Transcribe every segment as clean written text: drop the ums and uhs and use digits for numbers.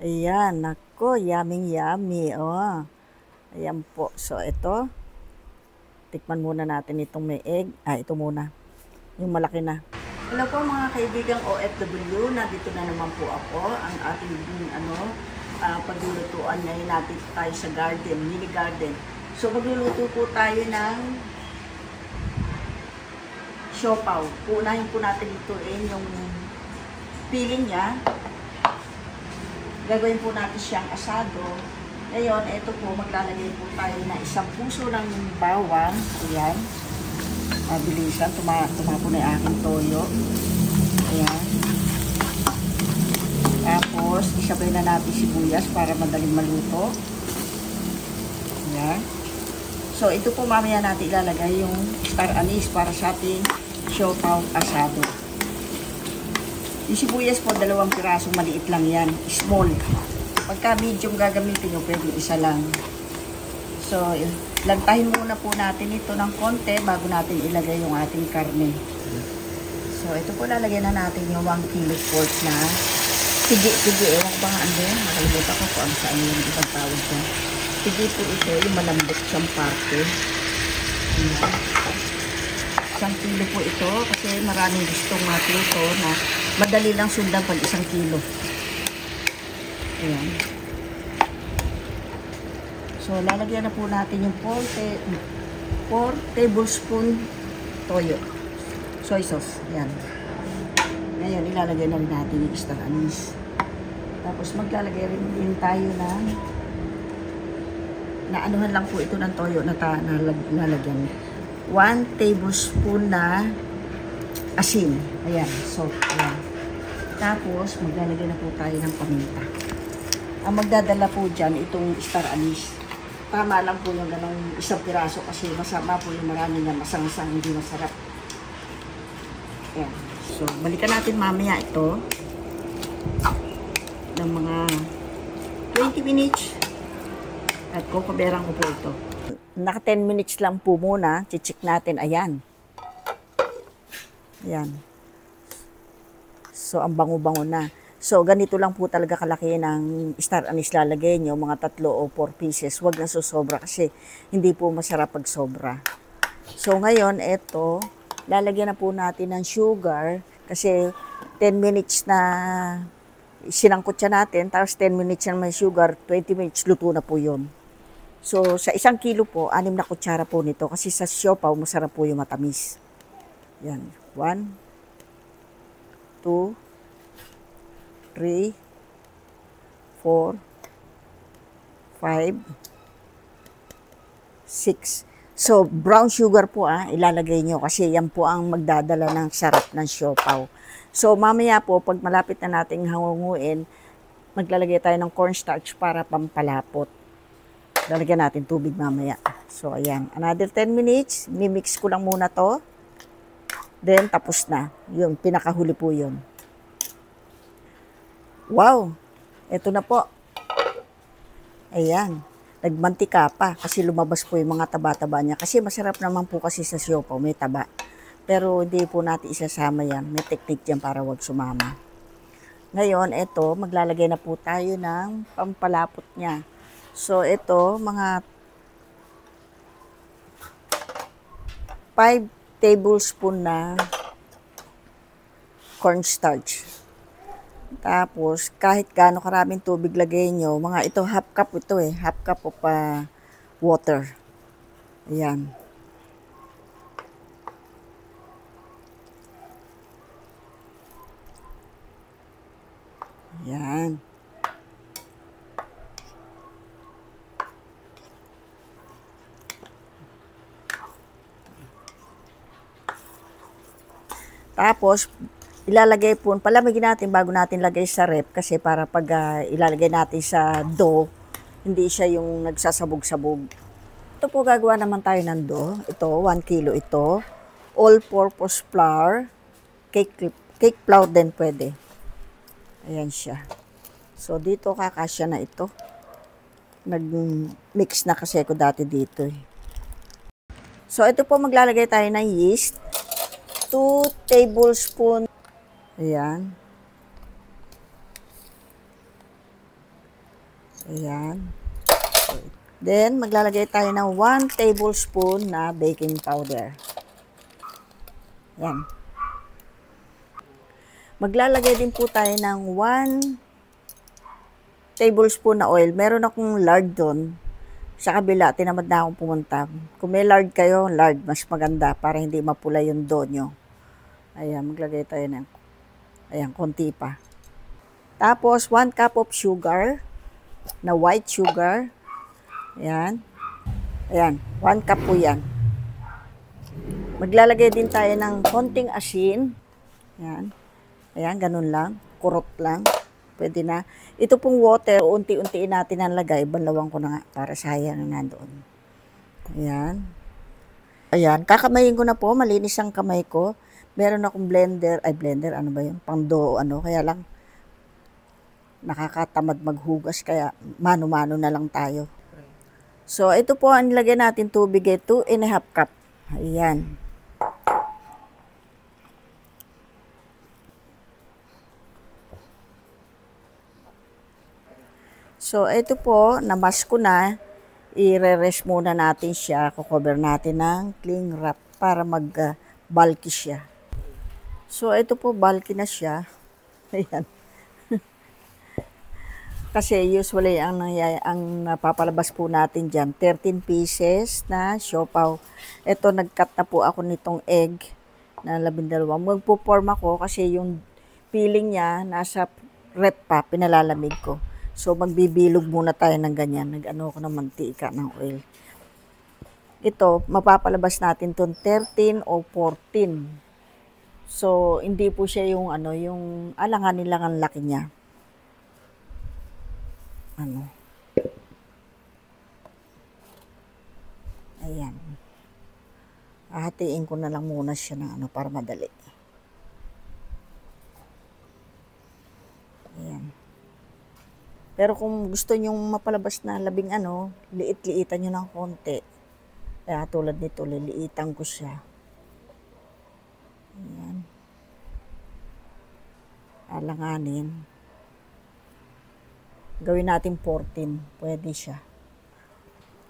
Ayan, nako, yummy, oh. Ayan po. So, ito, tikman muna natin itong may egg. Ito muna. Yung malaki na. Hello po mga kaibigang OFW. Nandito na naman po ako. Ang ating paglulutuan ngayon natin tayo sa garden, mini garden. So, magluluto po tayo ng siopaw. Unahin po natin ituin yung peeling niya. Gagawin po natin siyang asado. Ngayon, ito po, maglalagay po tayo na isang puso ng bawang. Ayan. Bilisan, tumapo na yung aking toyo. Ayan. Tapos, isabay na natin sibuyas para madaling maluto. Ayan. So, ito po mamaya natin ilalagay yung star anise para sa ating siopaw asado. Yung sibuyas po, 2 pirasong maliit lang yan. Small. Pagka medium gagamitin nyo, pwede isa lang. So, lantahin muna po natin ito ng konti bago natin ilagay yung ating karne. So, ito po lalagyan na natin yung 1 kilo pork na tigi. Ewan ko ba nga ano, nakalimutan ko kung saan yung ibang tawag ko. Tigi po ito, yung malambot siyang parte. Isang kilo po ito kasi maraming gustong matuto na madali lang sundan pag 1 kilo. Ayan. So, lalagyan na po natin yung 4 tablespoon toyo. Soy sauce. Ayan. Ngayon, ilalagay na rin natin yung star anise. Tapos, maglalagay rin din tayo ng naanuhan lang po ito ng toyo na nalagyan. 1 tablespoon na asin. Ayan. So, ayan. Tapos, maglalagay na po tayo ng paminta. Ang magdadala po dyan, itong star anise. Tama lang po yung ganong 1 piraso kasi masama po yung marami na masang-sang, hindi masarap. Ayan. So, balikan natin mamaya ito ng mga 20 minutes at kukuberan ko po ito. Naka 10 minutes lang po muna. Chichik natin. Ayan. Ayan. So, ang bango-bango na. So, ganito lang po talaga kalaki ng star anise lalagay nyo. Mga 3 o 4 pieces. Huwag na susobra kasi hindi po masarap pag sobra. So, ngayon, ito, lalagyan na po natin ng sugar kasi 10 minutes na sinangkot siya natin. Tapos 10 minutes na may sugar, 20 minutes luto na po yun. So, sa 1 kilo po, 6 na kutsara po nito. Kasi sa siopaw, masarap po yung matamis. Yan. 1, 2, 3, 4, 5, 6. So, brown sugar po ilalagay nyo kasi yan po ang magdadala ng sarap ng siopaw. So, mamaya po, pag malapit na nating hangunguin, maglalagay tayo ng cornstarch para pampalapot. Lalagyan natin tubig mamaya. So, ayan. Another 10 minutes. Mimix ko lang muna to. Then, tapos na. Yung pinakahuli po yun. Wow! Ito na po. Ayan. Nagmantika pa kasi lumabas po yung mga taba-taba niya. Kasi masarap naman po kasi sa siopaw, may taba. Pero hindi po natin isasama yan. May technique yan para wag sumama. Ngayon, ito, maglalagay na po tayo ng pampalapot niya. So, ito, mga 5 tablespoon na cornstarch. Tapos, kahit gaano karaming tubig lagay nyo, mga ito, half cup ito half cup of water. Ayan. Ayan. Tapos, ilalagay po, palamigin natin bago natin lagay sa rep kasi para pag ilalagay natin sa dough, hindi siya yung nagsasabog-sabog. Ito po gagawa naman tayo ng dough. Ito, 1 kilo ito. All-purpose flour. Cake flour din pwede. Ayan siya. So, dito kakasya na ito. Nag-mix na kasi ako dati dito So, ito po maglalagay tayo ng yeast. 2 tablespoon. Ayan. Ayan. Then, maglalagay tayo ng 1 tablespoon na baking powder. Ayan. Maglalagay din po tayo ng 1 tablespoon na oil. Meron akong lard doon. Sa kabila, tinamad na akong pumunta. Kung may lard kayo, lard, mas maganda para hindi mapula yung dough nyo. Ayan, maglagay tayo ng, ayan, konti pa. Tapos, 1 cup of sugar, na white sugar. Ayan. Ayan, 1 cup po yan. Maglalagay din tayo ng konting asin. Ayan. Ayan, ganun lang. Kurot lang. Pwede na. Ito pong water, unti-untiin natin ang lagay. Banlawang ko na nga para sayang na nandoon. Ayan. Ayan, kakamayin ko na po. Malinis ang kamay ko. Meron akong blender. Ay, blender, ano ba yun? Pangdo, ano. Kaya lang, nakakatamad maghugas. Kaya, mano-mano na lang tayo. So, ito po ang nilagay natin tubig. 2½ cup. Ayan. So, ito po, namas ko na. I-rest muna natin siya. Kukover natin ng cling wrap para mag-bulky siya. So, ito po, bulky na siya. Ayan. Kasi usually, ang napapalabas po natin dyan, 13 pieces na siopaw. Ito, nag-cut na po ako nitong egg na 12. Magpo-form ako kasi yung peeling niya, nasa rep pa, pinalalamig ko. So, magbibilog muna tayo ng ganyan. Nag-ano ko ng mantika ng oil. Ito, mapapalabas natin itong 13 o 14. So, hindi po siya yung, ano, yung alanganin lang ang laki niya. Ano. Ayan. Hahatiin ko na lang muna siya ng ano, para madali. Ayan. Pero kung gusto nyong mapalabas na labing ano, liit-liitan nyo ng konti. Kaya tulad nito, liliitan ko siya. Ayan. Alanganin. Gawin natin 14. Pwede siya.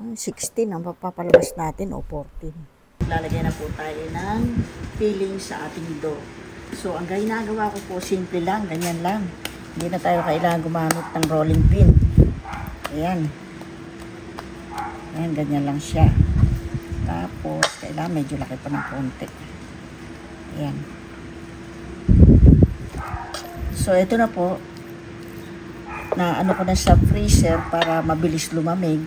16 ang papapalabas natin o 14. Lalagyan na po tayo ng filling sa ating dough. So, ang ginagawa ko po, simple lang, ganyan lang. Hindi na tayo kailangan gumamit ng rolling pin. Ayan. Ayan, ganyan lang siya. Tapos, kailangan medyo laki pa ng konti. Ayan. So, ito na po. Na ano ko na sa freezer para mabilis lumamig.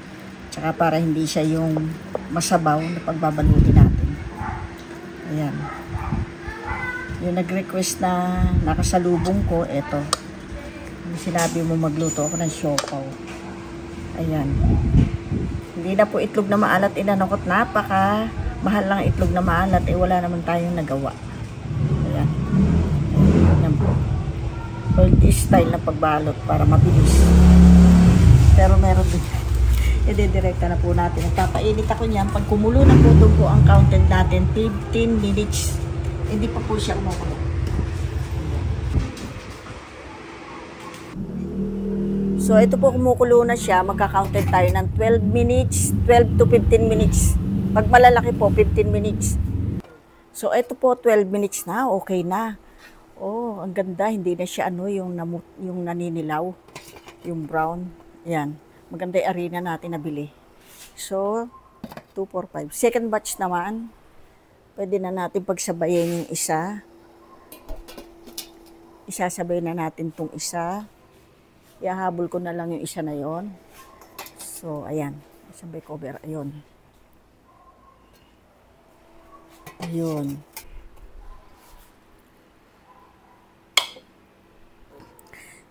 Tsaka para hindi siya yung masabaw na pagbabalutin natin. Ayan. Yung nag-request na nakasalubong ko, eto. Sinabi mo magluto ako ng siopaw. Ayan. Hindi na po itlog na maalat inanokot. Napaka mahal lang itlog na maalat. Wala naman tayong nagawa. Ayan. Ayan po. Old style na pagbalot para mabilis. Pero meron din. I-direkta na po natin. Nagpapainit ako niyan. Pag kumulo na po, doon po ang counted natin. 15 minutes. Hindi pa po siya kumukulo. So, ito po kumukulo na siya. Magka-counted tayo ng 12 minutes, 12 to 15 minutes. Pag malalaki po, 15 minutes. So, ito po, 12 minutes na. Okay na. Oh, ang ganda. Hindi na siya ano, yung naninilaw. Yung brown. Ayan. Maganda yung arena natin nabili. So, 2, 4, 5. Second batch naman. Pwede na natin pagsabayin yung isa. Isasabay na natin tong isa. Ihahabol ko na lang yung isa na yon. So, ayan. Sabay cover. Ayun. Ayun.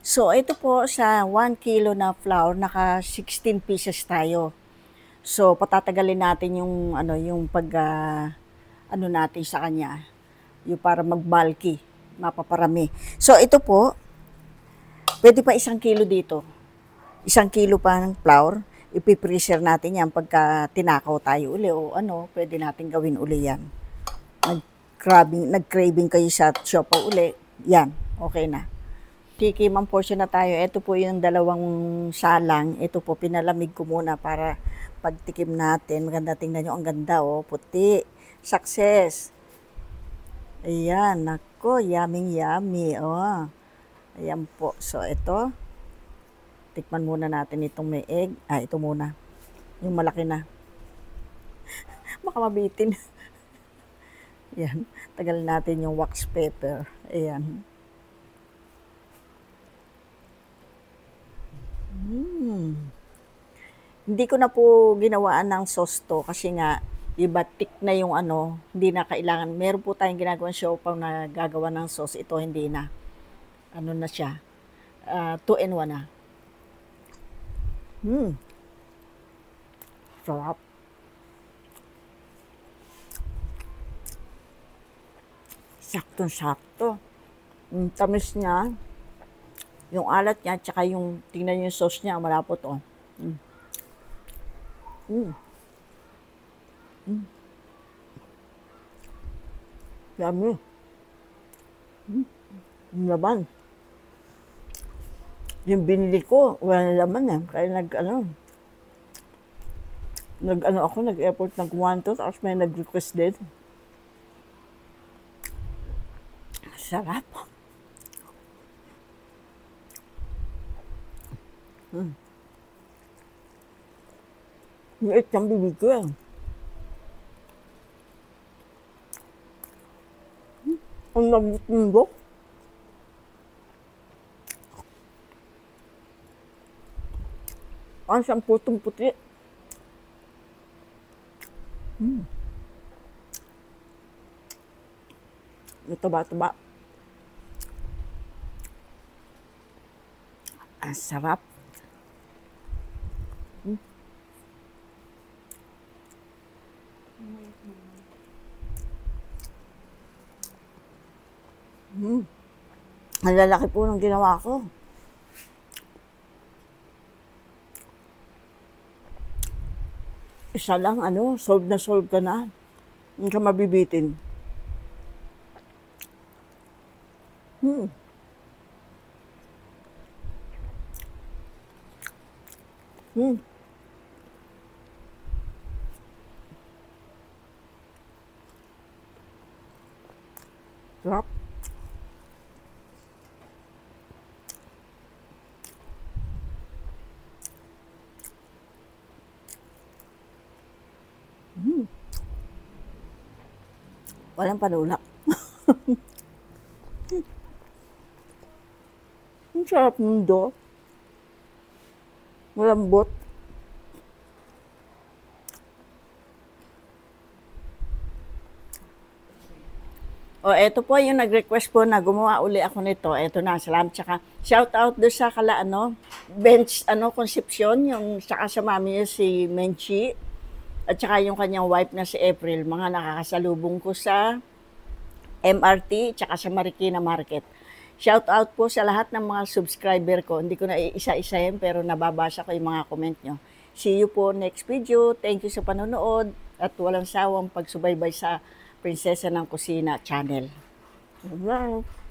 So, ito po sa 1 kilo na flour, naka 16 pieces tayo. So, patatagalin natin yung, ano, yung ano natin sa kanya. Yung para mag-bulky. Mapaparami. So, ito po, pwede pa 1 kilo dito. 1 kilo pa ng flour. Ipipreser natin yan pagka tinakaw tayo uli o ano, pwede natin gawin uli yan. Nag-craving kayo sa siopaw uli, yan, okay na. Tikimang portion na tayo. Ito po yung dalawang salang. Ito po, pinalamig ko muna para pagtikim natin. Maganda, tingnan nyo. Ang ganda, oh. Puti. Success. Ayan. Nako, yummy, oh. Ayan po. So, ito. Tikman muna natin itong may egg. Ito muna. Yung malaki na. Baka mabitin. Ayan. Tagal natin yung wax pepper. Ayan. Hindi ko na po ginawaan ng sauce to kasi nga, iba thick na yung ano, hindi na kailangan. Meron po tayong ginagawang siopaw na gagawa ng sauce. Ito hindi na. Ano na siya? 2-in-1 na. Sarap. Saktong-sakto. Yung tamis niya, yung alat niya, tsaka yung, tingnan yung sauce niya, malapot, oh. Yummy. Yung laman. Yung binili ko, wala na laman eh. Kaya nag-effort ng kumuha to, tapos may nag-request din. Sarap. Liit ng bibig ko yan. Ang lambot ng buhok. Ang siyang putong puti. Mataba-taba. Ang sarap. Ang lalaki po ng ginawa ko. Isa lang, solve na solve ka na. Hindi ka mabibitin. Sarap. Walang panulak. Ang sarap ng dough. Malambot. Eto po yung nag-request po na gumawa uli ako nito. Eto na, salamat. Tsaka shout out doon sa Bench, Concepcion, yung tsaka sa mami niya si Menchi, at tsaka yung kanyang wife na si April, mga nakakasalubong ko sa MRT, tsaka sa Marikina Market. Shout out po sa lahat ng mga subscriber ko. Hindi ko na isa-isahin pero nababasa ko yung mga comment nyo. See you po next video. Thank you sa panonood at walang sawang pagsubaybay sa Prinsesa ng Kusina channel. Bye!